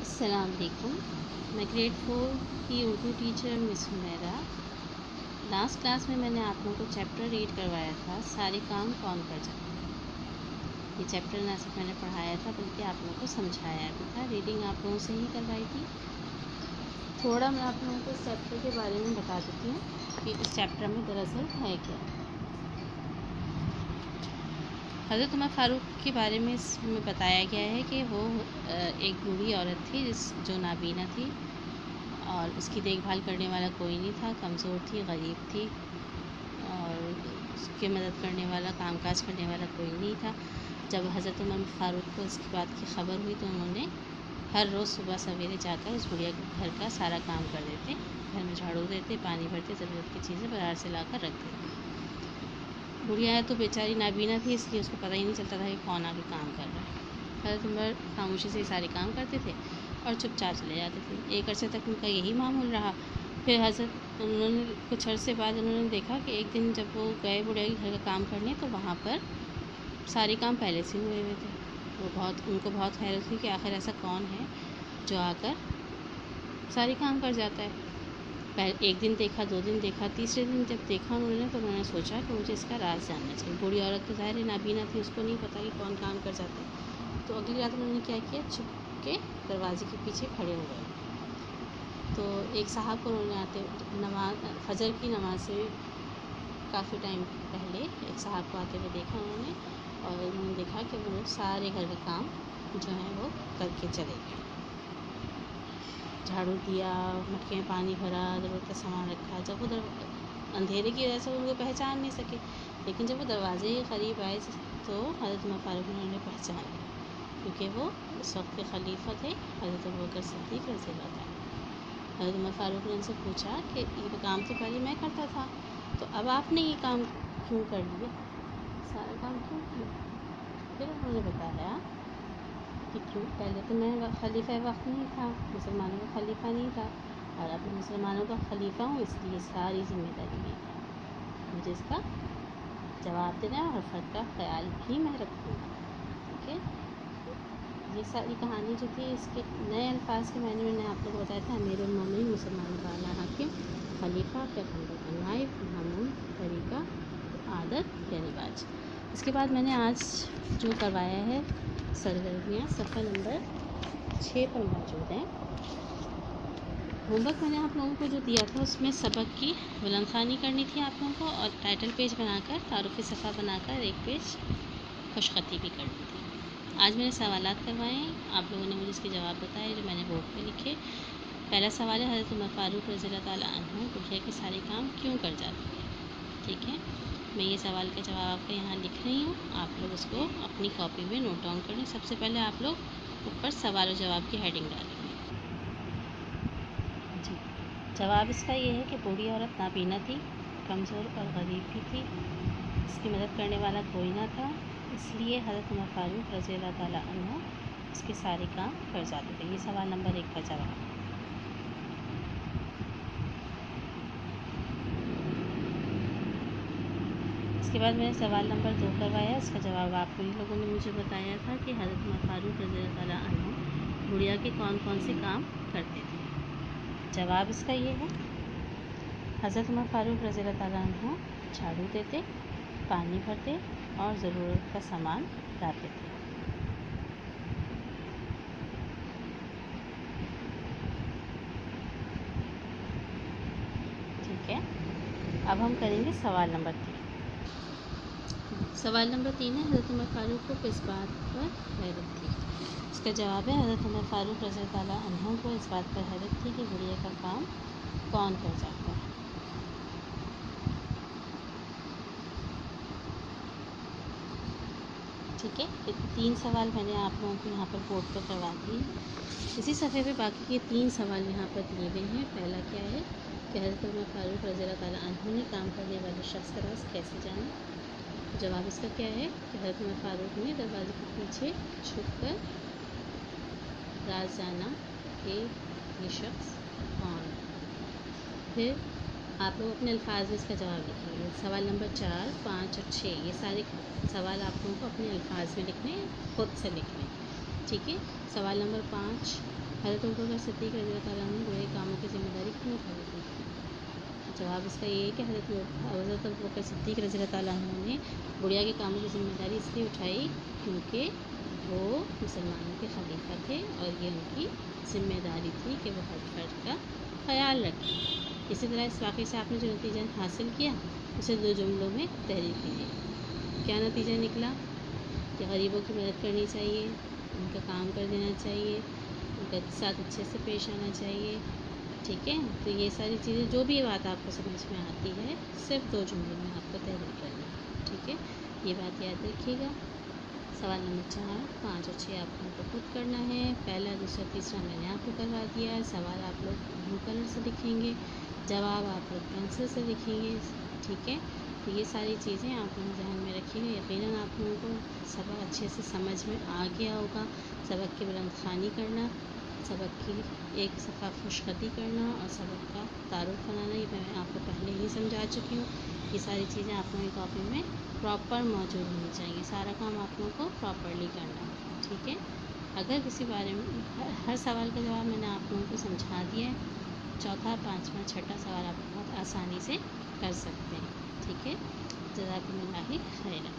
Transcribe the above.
السلام علیکم. میں گریڈ 4 کی اردو ٹیچر مس حمیرہ. لاسٹ کلاس میں نے آپ لوگوں کو چیپٹر ریڈ کروایا تھا سارے کام کون کر جاتا ہے. یہ چیپٹر نہ صرف میں نے پڑھایا تھا بلکہ آپ لوگوں کو سمجھایا بھی تھا. ریڈنگ آپ لوگوں سے ہی کروائی تھی. تھوڑا میں آپ لوگوں کو اس چیپٹر کے بارے میں بتا دیتی ہوں کہ اس چیپٹر میں دراصل ہے کیا. حضرت عمر فاروق کے بارے میں اس میں بتایا گیا ہے کہ وہ ایک بوڑھی عورت تھی جو نابینا تھی اور اس کی دیکھ بھال کرنے والا کوئی نہیں تھا. کمزور تھی، غریب تھی اور اس کی مدد کرنے والا، کام کاج کرنے والا کوئی نہیں تھا. جب حضرت عمر فاروق کو اس کی بات کی خبر ہوئی تو انہوں نے ہر روز صبح سویرے جا کر اس بڑھیا کے گھر کا سارا کام کر دیتے. گھر میں جھاڑو دیتے، پانی بھرتے، ضرورت کی چیزیں بازار سے لا کر رکھ دیتے. بڑھیا تو بیچاری نابینا تھی، اس لیے اس کو پتہ ہی نہیں چلتا تھا کہ کون آگے کام کر رہا ہے. حضرت عمر خاموشی سے سارے کام کرتے تھے اور چپ چاپ چلے جاتے تھے. ایک عرصے تک ان کا یہی معمول رہا. پھر انہوں نے کچھ عرصے بعد انہوں نے دیکھا کہ ایک دن جب وہ گئے بڑھیا کے گھر کا کام کرنے تو وہاں پر سارے کام پہلے سے ہوئے ہوئے تھے. ان کو بہت حیرت ہوئی کہ آخر ایسا کون ہے جو آ کر سارے کام کر جاتا ہے. ایک دن دیکھا، 2 دن دیکھا، تیسرے دن جب دیکھا انہوں نے تو انہوں نے سوچا کہ مجھے اس کا راز جاننا چاہیے. بوڑھی عورت تو ظاہر نابینا تھی، اس کو نہیں پتا کہ کون کام کر جاتا ہے. تو اگلی رات انہوں نے کیا کیا، چھپ کے دروازے کے پیچھے کھڑے ہو گئے. تو ایک صاحب کو انہوں نے آتے فجر کی نماز سے کافی ٹائم پہلے ایک صاحب کو آتے ہوئے دیکھا انہوں نے، اور انہوں نے دیکھا کہ وہ سارے گھر کے کام جو ہیں وہ کر کے چلے گئے. جھاڑو دیا، مٹکے میں پانی بھرا، ضرورت کا سامان رکھا. جب وہ اندھیرے کی وجہ سے ان کو پہچان نہیں سکے، لیکن جب وہ دروازے کے قریب آئے تو حضرت عمر فاروق نے انہیں پہچان لیا، کیونکہ وہ اس وقت کے خلیفہ تھے حضرت ابوبکر صدیق رضی اللہ عنہ. حضرت عمر فاروق نے ان سے پوچھا کہ یہ کام تو پہلے میں کرتا تھا، تو اب آپ نے یہ کام کیوں کر لیا، سارا کام کیوں کیا؟ پھر انہوں نے بتایا کہ کیوں، پہلے تو میں خلیفہ وقت نہیں تھا، مسلمانوں کا خلیفہ نہیں تھا، اور اب میں مسلمانوں کا خلیفہ ہوں، اس لیے ساری ذمہ داری میری ہے. مجھے اس کا جواب دینا ہے اور فرد کا خیال بھی میں رکھوں گا. ٹھیک ہے. یہ ساری کہانی جو تھی اس کے نئے الفاظ کے معنی میں نے آپ لوگوں کو بتایا تھا. امیر المومنین، مسلمانوں کا اعلیٰ حاکم، خلیفہ، پیغمبر کا نائب، مامون، طریقہ، عادت یا رواج. اس کے بعد میں نے آج جو کروایا ہے سرگرمیاں صفحہ نمبر 6 پر موجود ہیں. ہوم ورک میں نے آپ لوگوں کو جو دیا تھا اس میں سبق کی بلند خوانی کرنی تھی آپ لوگوں کو، اور ٹائٹل پیج بنا کر، تعارفی صفحہ بنا کر ایک پیج خوش خطی بھی کرنی تھی. آج میں نے سوالات کروائے ہیں، آپ لوگوں نے مجھے اس کے جواب بتائے جو میں نے بورڈ پہ لکھے. پہلا سوال ہے، حضرت عمر فاروق رضی اللہ تعالیٰ عنہ بڑھیا کے سارے کام کیوں کر جاتے ہیں. ٹھیک ہے. میں یہ سوال کا جواب آپ کو یہاں لکھ رہی ہوں، آپ لوگ اس کو اپنی کاپی میں نوٹ ڈاؤن کر لیں. سب سے پہلے آپ لوگ اوپر سوال و جواب کی ہیڈنگ ڈالیں گے. جی، جواب اس کا یہ ہے کہ بوڑھی عورت نابینا تھی، کمزور اور غریب بھی تھی، اس کی مدد کرنے والا کوئی نہ تھا، اس لیے حضرت عمر فاروق رضی اللہ تعالیٰ عنہ اس کے سارے کام کر جاتے تھے. یہ سوال نمبر 1 کا جواب. اس کے بعد میں نے سوال نمبر 2 کروایا. اس کا جواب آپ لوگ لوگوں نے مجھے بتایا تھا کہ حضرت عمر فاروق رضی اللہ تعالیٰ عنہ بڑھیا کے کون کون سے کام کرتے تھے. جواب اس کا یہ ہے، حضرت عمر فاروق رضی اللہ تعالیٰ عنہ جھاڑو دیتے، پانی بھرتے اور ضرورت کا سامان لاتے تھے. ٹھیک ہے. اب ہم کریں گے سوال نمبر 3. سوال نمبر 3 ہے، حضرت عمر فاروق کو کس بات پر حیرت تھی. اس کا جواب ہے، حضرت عمر فاروق رضی اللہ تعالیٰ عنہ کو اس بات پر حیرت تھی کہ بڑھیا کا کام کون کر جاتا ہے. ٹھیک ہے. یہ 3 سوال میں نے آپ لوگوں کو یہاں پر بورڈ پر کروا دیے. اسی صفحے پہ باقی کے 3 سوال یہاں پر دیے ہوئے ہیں. پہلا کیا ہے کہ حضرت عمر فاروق رضی اللہ تعالیٰ عنہ نے کام کرنے والے شخص کا راز کیسے جانا. جواب اس کا کیا ہے کہ حضرت عمر فاروق نے دروازے کے پیچھے چھپ کر راز جانا کہ یہ شخص کون ہے. پھر آپ لوگ اپنے الفاظ میں اس کا جواب لکھیں گے. سوال نمبر 4، 5 اور 6 یہ سارے سوال آپ لوگوں کو اپنے الفاظ میں لکھنے، خود سے لکھنے. ٹھیک ہے. سوال نمبر 5، حضرت ابوبکر صدیق رضی اللہ تعالیٰ عنہ برے کاموں کی ذمہ داری کیوں اٹھائی تھی؟ جواب اس کا یہ ہے کہ حضرت ابوبکر صدیق رضی اللہ تعالیٰ عنہ نے بڑھیا کے کاموں کی ذمہ داری اس لیے اٹھائی کیونکہ وہ مسلمانوں کے خلیفہ تھے اور یہ ان کی ذمہ داری تھی کہ وہ ہر فرد کا خیال رکھیں۔ اسی طرح اس واقعے سے آپ نے جو نتیجہ حاصل کیا اسے 2 جملوں میں تحریر کیجیے۔ کیا نتیجہ نکلا؟ کہ غریبوں کی مدد کرنی چاہیے، ان کا کام کر دینا چاہیے، ان کے ساتھ اچھے سے پیش آنا چاہیے، ٹھیک ہے؟ تو یہ ساری چیزیں جو بھی بات آپ کو سمجھ میں آتی ہے صرف 2 جملوں میں آپ کو تحریر کرنی ہے، ٹھیک ہے؟ یہ بات یاد رکھیے گا۔ سوال نمبر 4، 5 اور 6 آپ کو خود کرنا ہے۔ پہلا، دوسرا، تیسرا میں نے آپ کو کروا دیا۔ سوال آپ لوگ بلو کلر سے لکھیں گے، جواب آپ لوگ پینسل سے لکھیں گے، ٹھیک ہے؟ تو یہ ساری چیزیں آپ لوگ ذہن میں رکھیے گا۔ یقیناً آپ لوگوں کو سبق اچھے سے سمجھ میں آ گیا ہوگا۔ سبق کی بلند خوانی کرنا، سبق کی ایک صفحہ خوش خطی کرنا اور سبق کا تعارف بنانا، یہ میں آپ کو پہلے ہی سمجھا چکی ہوں۔ یہ ساری چیزیں آپ لوگوں کی کاپی میں پراپر موجود ہونی چاہیے، سارا کام آپ لوگوں کو پراپرلی کرنا ہے، ٹھیک ہے؟ اگر کسی بارے میں ہر سوال کا جواب میں نے آپ لوگوں کو سمجھا دیا ہے، چوتھا، 5واں، 6واں سوال آپ بہت آسانی سے کر سکتے ہیں، ٹھیک ہے؟ جزاکم اللہ خیرا۔